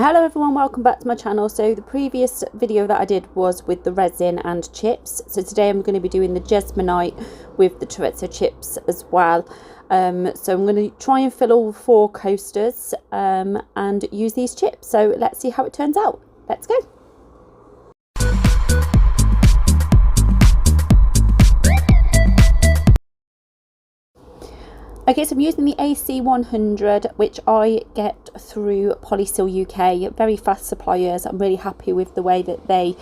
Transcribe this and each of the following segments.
Hello everyone, welcome back to my channel. So the previous video that I did was with the resin and chips. So today I'm going to be doing the Jesminite with the Terrazzo chips as well. So I'm going to try and fill all 4 coasters and use these chips. So let's see how it turns out. Let's go. Okay, so I'm using the AC100, which I get through Polysil UK, very fast suppliers. I'm really happy with the way that they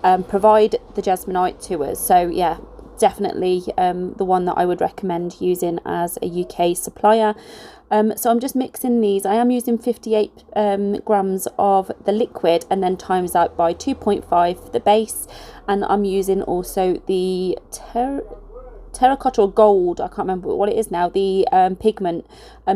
provide the Jesminite to us. So yeah, definitely the one that I would recommend using as a UK supplier. So I'm just mixing these. I am using 58 grams of the liquid and then times out by 2.5 for the base. And I'm using also the terracotta or gold, I can't remember what it is now, the pigment,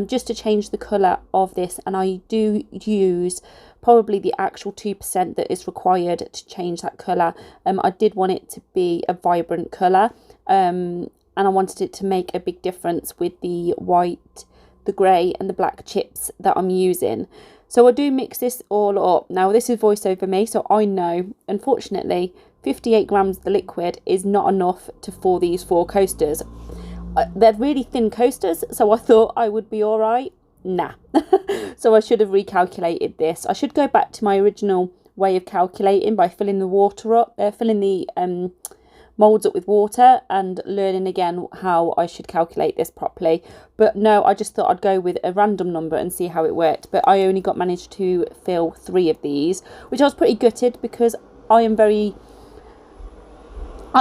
just to change the colour of this. And I do use probably the actual 2% that is required to change that colour. I did want it to be a vibrant colour, and I wanted it to make a big difference with the white, the grey and the black chips that I'm using. So I do mix this all up. Now this is voice over me, so I know, unfortunately, 58 grams of the liquid is not enough for these 4 coasters. They're really thin coasters, so I thought I would be all right. Nah. So I should have recalculated this. I should go back to my original way of calculating by filling the water up, filling the moulds up with water and learning again how I should calculate this properly. But no, I just thought I'd go with a random number and see how it worked. But I only managed to fill 3 of these, which I was pretty gutted because I'm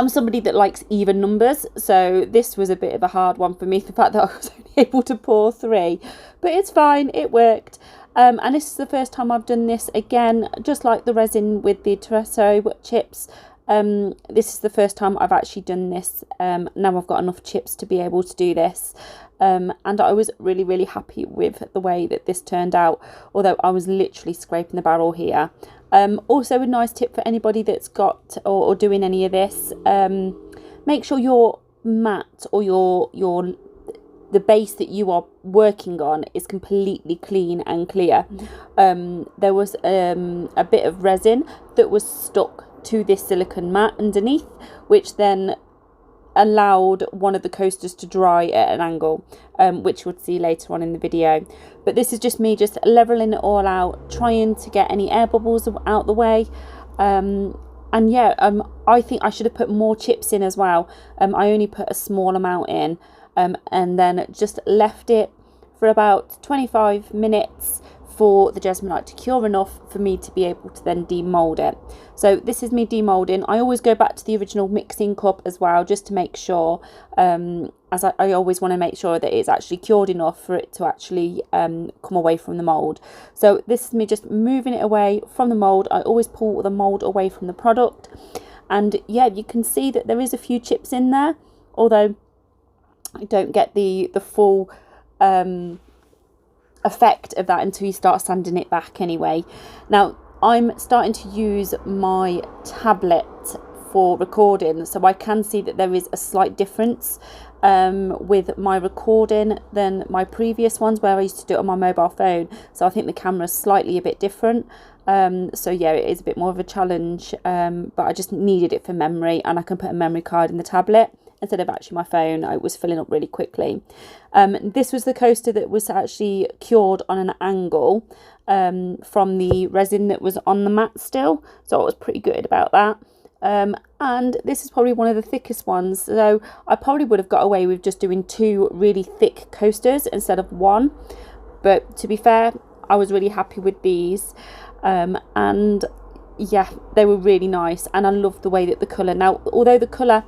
somebody that likes even numbers, so this was a bit of a hard one for me, the fact that I was only able to pour 3, but it's fine, it worked. And this is the first time I've done this again, just like the resin with the Terrazzo chips. This is the first time I've actually done this. Now I've got enough chips to be able to do this. And I was really happy with the way that this turned out, although I was literally scraping the barrel here. Also a nice tip for anybody that's got or doing any of this, make sure your mat or the base that you are working on is completely clean and clear. There was a bit of resin that was stuck to this silicone mat underneath, which then allowed one of the coasters to dry at an angle, which we'll see later on in the video. But this is just me just leveling it all out, trying to get any air bubbles out the way. And yeah, I think I should have put more chips in as well. I only put a small amount in, and then just left it for about 25 minutes for the Jesminite to cure enough for me to be able to then demold it. So this is me demolding. I always go back to the original mixing cup as well, just to make sure, as I always want to make sure that it's actually cured enough for it to actually come away from the mould. So this is me just moving it away from the mould. I always pull the mould away from the product. And yeah, you can see that there is a few chips in there, although I don't get the full effect of that until you start sanding it back anyway. Now I'm starting to use my tablet for recording, so I can see that there is a slight difference with my recording than my previous ones where I used to do it on my mobile phone. So I think the camera's slightly a bit different. So yeah, it is a bit more of a challenge, but I just needed it for memory, and I can put a memory card in the tablet instead of actually my phone. It was filling up really quickly. This was the coaster that was actually cured on an angle from the resin that was on the mat still, so I was pretty good about that. And this is probably one of the thickest ones, so I probably would have got away with just doing 2 really thick coasters instead of 1, but to be fair, I was really happy with these. And yeah, they were really nice, and I love the way that the colour, now although the colour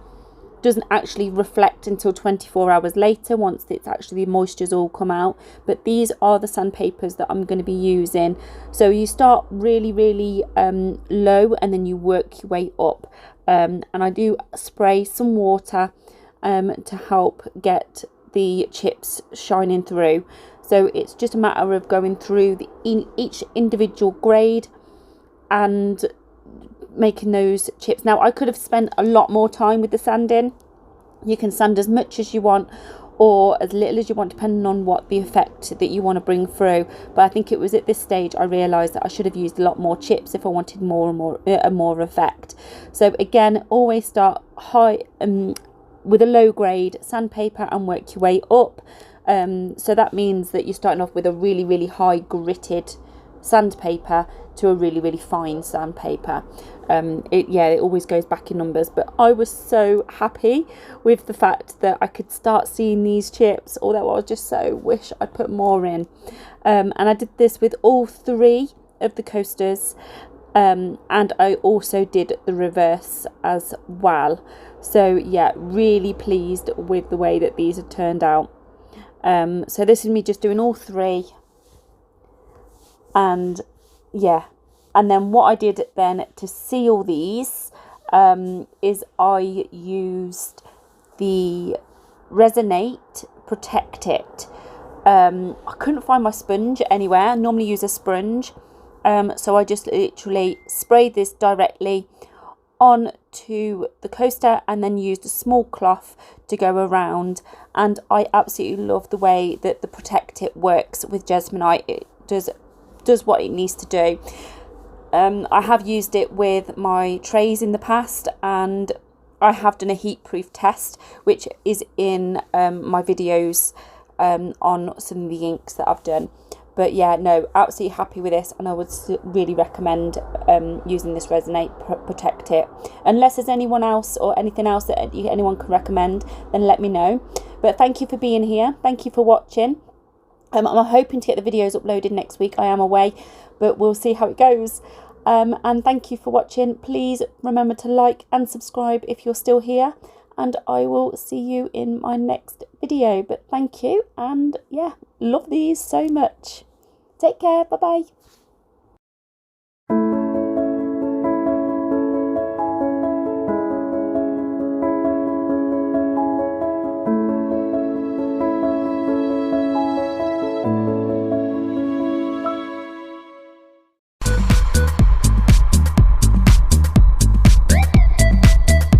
doesn't actually reflect until 24 hours later once it's actually the moisture's all come out, but these are the sandpapers that I'm going to be using. So you start really low and then you work your way up, and I do spray some water to help get the chips shining through. So it's just a matter of going through each individual grade and making those chips. Now I could have spent a lot more time with the sanding. You can sand as much as you want, or as little as you want, depending on what the effect that you want to bring through. But I think it was at this stage I realised that I should have used a lot more chips if I wanted more and more effect. So again, always start high with a low grade sandpaper and work your way up. So that means that you're starting off with a really high gritted sandpaper to a really fine sandpaper. It always goes back in numbers, but I was so happy with the fact that I could start seeing these chips, although I just so wish I'd put more in. And I did this with all 3 of the coasters, and I also did the reverse as well. So yeah, really pleased with the way that these have turned out. So this is me just doing all 3, and yeah, and then what I did then to seal these is I used the Resin8 Protect It. I couldn't find my sponge anywhere. I normally use a sponge, so I just literally sprayed this directly onto the coaster and then used a small cloth to go around. And I absolutely love the way that the Protect It works with Jesminite. It does what it needs to do. I have used it with my trays in the past, and I have done a heat proof test, which is in my videos on some of the inks that I've done. But yeah, no, absolutely happy with this, and I would really recommend using this Resin8 Protect It. Unless there's anyone else or anything else that anyone can recommend, then let me know. But thank you for being here. Thank you for watching. I'm hoping to get the videos uploaded next week. I am away, but we'll see how it goes. And thank you for watching. Please remember to like and subscribe if you're still here, and I will see you in my next video. But thank you, and yeah, love these so much. Take care. Bye bye.